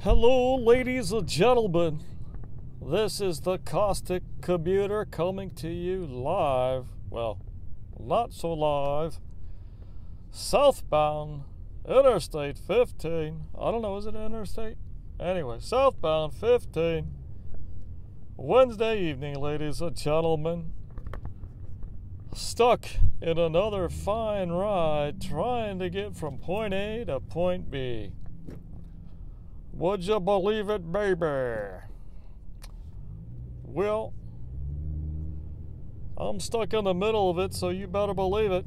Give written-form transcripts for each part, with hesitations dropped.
Hello, ladies and gentlemen. This is the Caustic Commuter coming to you live. Well, not so live. Southbound Interstate 15. I don't know, is it interstate? Anyway, southbound 15. Wednesday evening, ladies and gentlemen. Stuck in another fine ride trying to get from point A to point B. Would you believe it, baby? Well, I'm stuck in the middle of it, so you better believe it.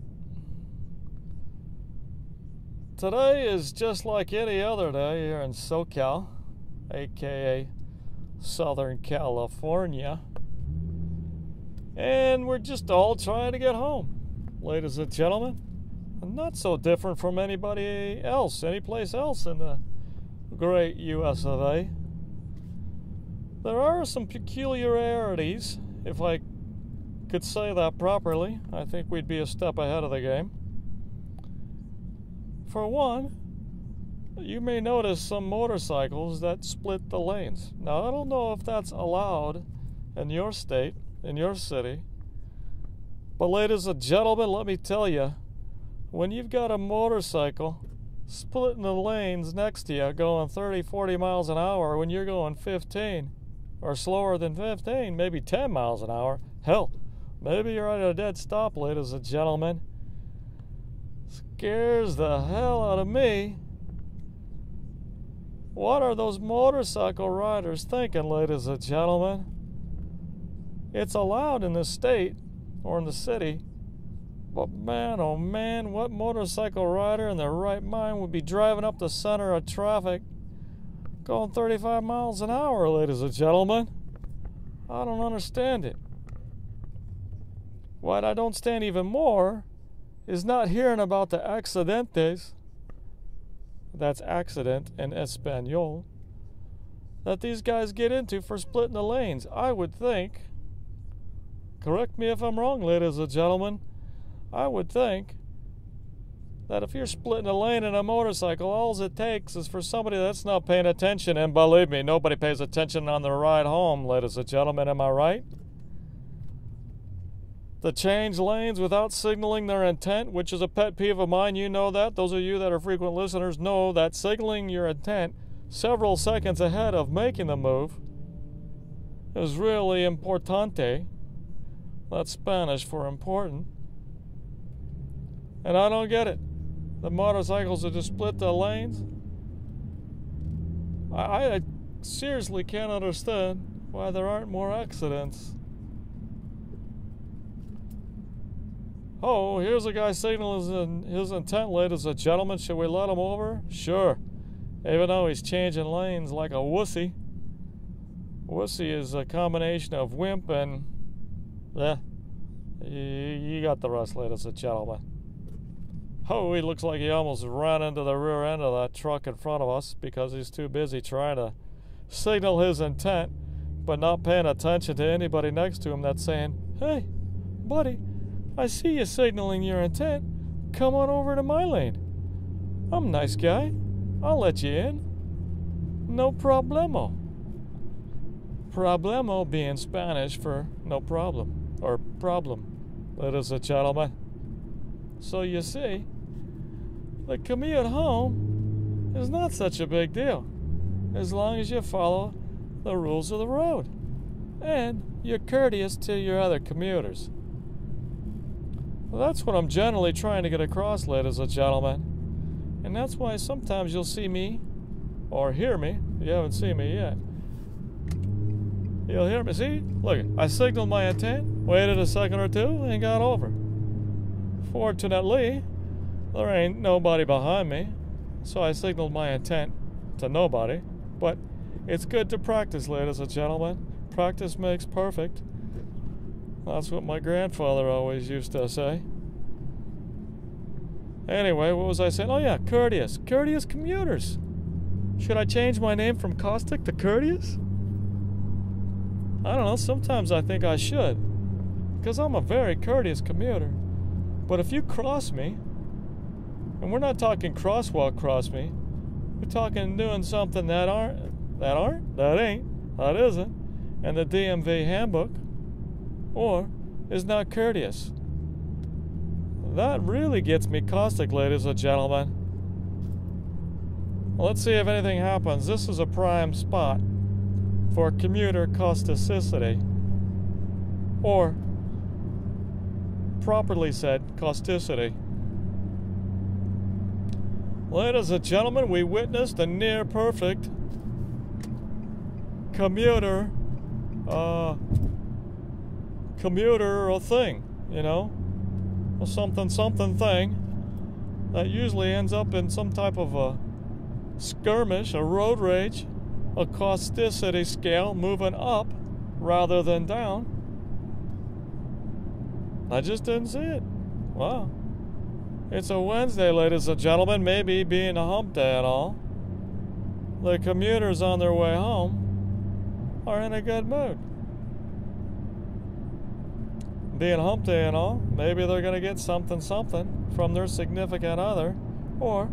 Today is just like any other day here in SoCal, aka Southern California. And we're just all trying to get home, ladies and gentlemen. Not so different from anybody else, any place else in the great US of A. There are some peculiarities, if I could say that properly. I think we'd be a step ahead of the game. For one, you may notice some motorcycles that split the lanes. Now, I don't know if that's allowed in your state, in your city, but ladies and gentlemen, let me tell you, when you've got a motorcycle splitting the lanes next to you going 30, 40 miles an hour when you're going 15 or slower than 15, maybe 10 miles an hour, hell, maybe you're at a dead stop, ladies and gentlemen, scares the hell out of me. What are those motorcycle riders thinking, ladies and gentlemen? It's allowed in the state or in the city, but man, oh man, what motorcycle rider in their right mind would be driving up the center of traffic going 35 miles an hour, ladies and gentlemen? I don't understand it. What I don't stand even more is not hearing about the accidentes, that's accident in Espanol, that these guys get into for splitting the lanes. I would think, correct me if I'm wrong, ladies and gentlemen, I would think that if you're splitting a lane in a motorcycle, all it takes is for somebody that's not paying attention, and believe me, nobody pays attention on the ride home, ladies and gentlemen, am I right? To change lanes without signaling their intent, which is a pet peeve of mine, you know that. Those of you that are frequent listeners know that signaling your intent several seconds ahead of making the move is really importante. That's Spanish for important. And I don't get it. The motorcycles that just split the lanes. I seriously can't understand why there aren't more accidents. Oh, here's a guy signaling his intent, ladies and gentlemen. Should we let him over? Sure. Even though he's changing lanes like a wussy. Wussy is a combination of wimp and... you got the rest, ladies and gentlemen. Oh, he looks like he almost ran into the rear end of that truck in front of us because he's too busy trying to signal his intent, but not paying attention to anybody next to him that's saying, "Hey, buddy, I see you signaling your intent. Come on over to my lane. I'm a nice guy. I'll let you in. No problemo." Problemo being Spanish for no problem, or problem, ladies and gentlemen. So you see, the commute home is not such a big deal, as long as you follow the rules of the road, and you're courteous to your other commuters. Well, that's what I'm generally trying to get across, ladies and gentlemen. And that's why sometimes you'll see me, or hear me, you haven't seen me yet. You'll hear me, see? Look, I signaled my intent, waited a second or two, and got over. Fortunately, there ain't nobody behind me, so I signaled my intent to nobody. But it's good to practice, ladies and gentlemen. Practice makes perfect. That's what my grandfather always used to say. Anyway, what was I saying? Oh yeah, courteous. Courteous commuters. Should I change my name from Caustic to Courteous? I don't know, sometimes I think I should. Because I'm a very courteous commuter. But if you cross me, and we're not talking crosswalk cross me, We're talking doing something that isn't in the DMV handbook, or is not courteous. That really gets me caustic, ladies and gentlemen. Let's see if anything happens. This is a prime spot for commuter causticity, or properly said, causticity. Ladies and gentlemen, we witnessed a near perfect commuter thing, you know, a something thing that usually ends up in some type of a skirmish, a road rage, a causticity scale moving up rather than down. I just didn't see it. Wow. It's a Wednesday, ladies and gentlemen, maybe being a hump day and all. The commuters on their way home are in a good mood. Being hump day and all, maybe they're going to get something from their significant other, or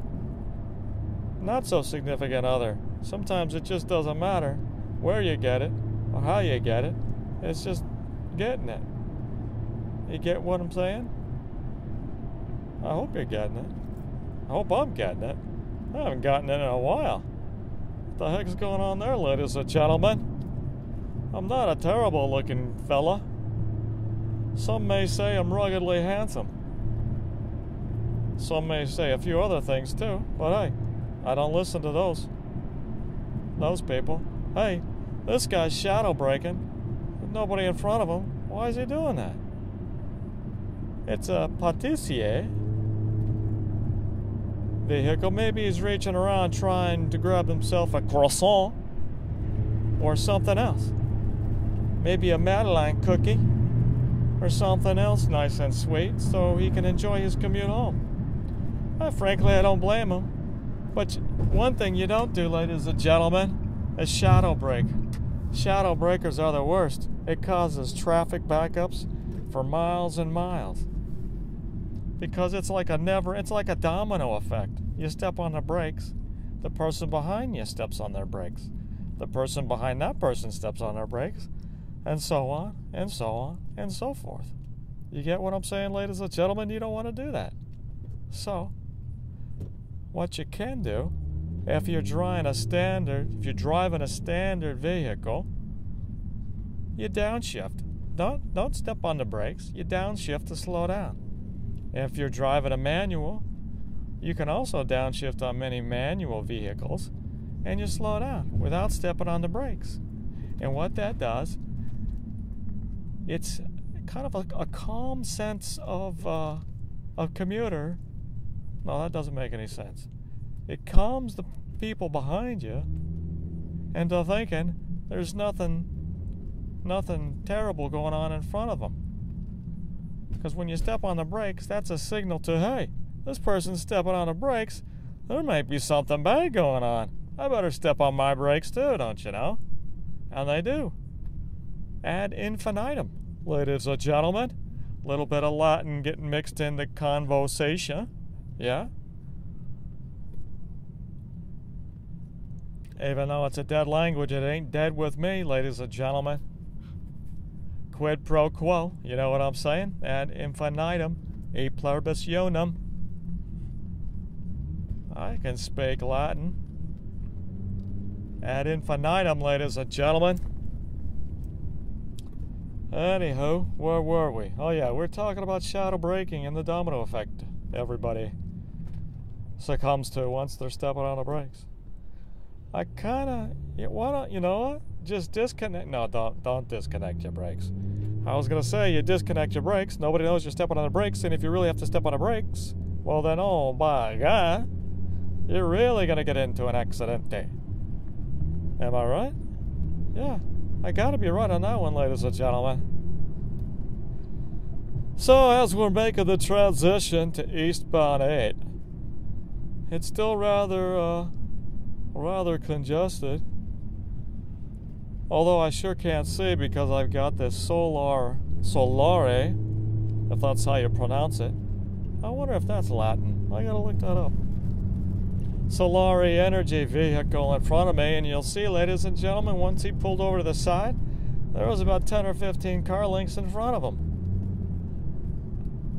not so significant other. Sometimes it just doesn't matter where you get it or how you get it. It's just getting it. You get what I'm saying? I hope you're getting it. I hope I'm getting it. I haven't gotten it in a while. What the heck's going on there, ladies and gentlemen? I'm not a terrible looking fella. Some may say I'm ruggedly handsome. Some may say a few other things too, but hey, I don't listen to those people. Hey, this guy's shadow braking. There's nobody in front of him. Why is he doing that? It's a pâtissier vehicle. Maybe he's reaching around trying to grab himself a croissant or something else. Maybe a Madeleine cookie or something else nice and sweet so he can enjoy his commute home. Frankly, I don't blame him. But one thing you don't do, ladies and gentlemen, is shadow brake. Shadow breakers are the worst. It causes traffic backups for miles and miles. Because it's like a domino effect. You step on the brakes, the person behind you steps on their brakes. The person behind that person steps on their brakes, and so on, and so on, and so forth. You get what I'm saying, ladies and gentlemen? You don't want to do that. So, what you can do, if you're driving a standard vehicle, you downshift. Don't step on the brakes. You downshift to slow down. If you're driving a manual, you can also downshift on many manual vehicles, and you slow down without stepping on the brakes. And what that does, it's kind of a calm sense of commuter. No, that doesn't make any sense. It calms the people behind you into thinking there's nothing terrible going on in front of them. Because when you step on the brakes, that's a signal to, hey, this person's stepping on the brakes. There might be something bad going on. I better step on my brakes too, don't you know? And they do. Ad infinitum, ladies and gentlemen. A little bit of Latin getting mixed in the conversation. Yeah? Even though it's a dead language, it ain't dead with me, ladies and gentlemen. Quid pro quo, you know what I'm saying? Ad infinitum, e pluribus unum. I can speak Latin. Ad infinitum, ladies and gentlemen. Anywho, where were we? Oh yeah, we're talking about shadow braking and the domino effect everybody succumbs to once they're stepping on the brakes. I kinda, why don't, you know what? Just disconnect. No, don't disconnect your brakes. I was gonna say, you disconnect your brakes, nobody knows you're stepping on the brakes, and if you really have to step on the brakes, well then, oh by God, you're really gonna get into an accident. Am I right? Yeah, I gotta be right on that one, ladies and gentlemen. So, as we're making the transition to eastbound 8, it's still rather congested. Although I sure can't see because I've got this solare, if that's how you pronounce it. I wonder if that's Latin. I gotta look that up. solar energy vehicle in front of me, and you'll see, ladies and gentlemen, once he pulled over to the side, there was about 10 or 15 car lengths in front of him.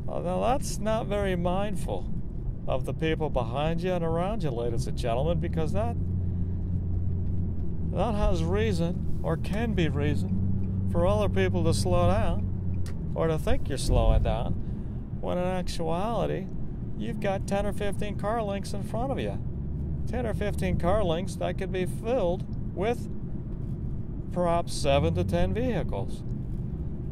Now that's not very mindful of the people behind you and around you, ladies and gentlemen, because that has reason, or can be reason, for other people to slow down, or to think you're slowing down, when in actuality, you've got 10 or 15 car lengths in front of you. 10 or 15 car lengths that could be filled with perhaps 7 to 10 vehicles.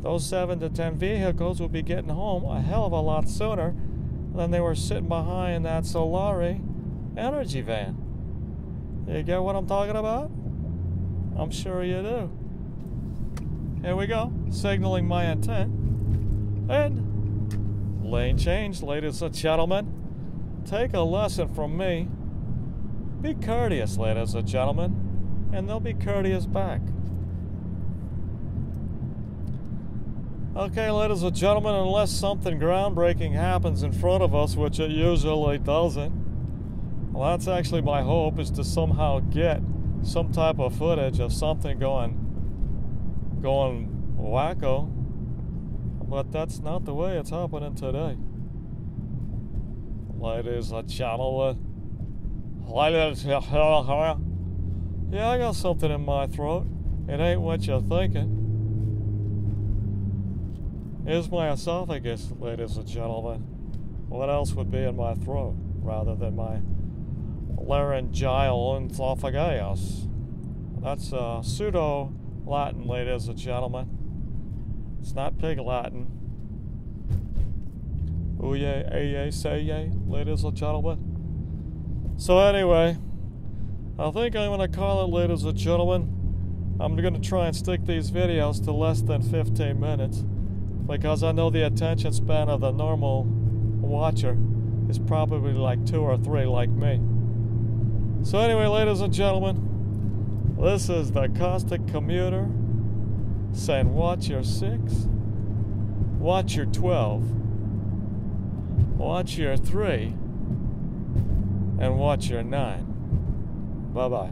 Those 7 to 10 vehicles will be getting home a hell of a lot sooner than they were sitting behind that Solari energy van. You get what I'm talking about? I'm sure you do. Here we go, signaling my intent. And lane change, ladies and gentlemen. Take a lesson from me. Be courteous, ladies and gentlemen, and they'll be courteous back. Okay, ladies and gentlemen, unless something groundbreaking happens in front of us, which it usually doesn't, well, that's actually my hope, is to somehow get some type of footage of something going wacko. But that's not the way it's happening today. Ladies and gentlemen. Yeah, I got something in my throat. It ain't what you're thinking. Here's my esophagus, ladies and gentlemen. What else would be in my throat rather than my laryngeal esophagus? That's pseudo-Latin, ladies and gentlemen. It's not pig Latin. Ooh yay, ay yay, say yay, ladies and gentlemen. So anyway, I think I'm going to call it, ladies and gentlemen. I'm going to try and stick these videos to less than 15 minutes. Because I know the attention span of the normal watcher is probably like 2 or 3 like me. So anyway, ladies and gentlemen, this is the Caustic Commuter saying watch your 6, watch your 12, watch your 3, and watch your 9. Bye-bye.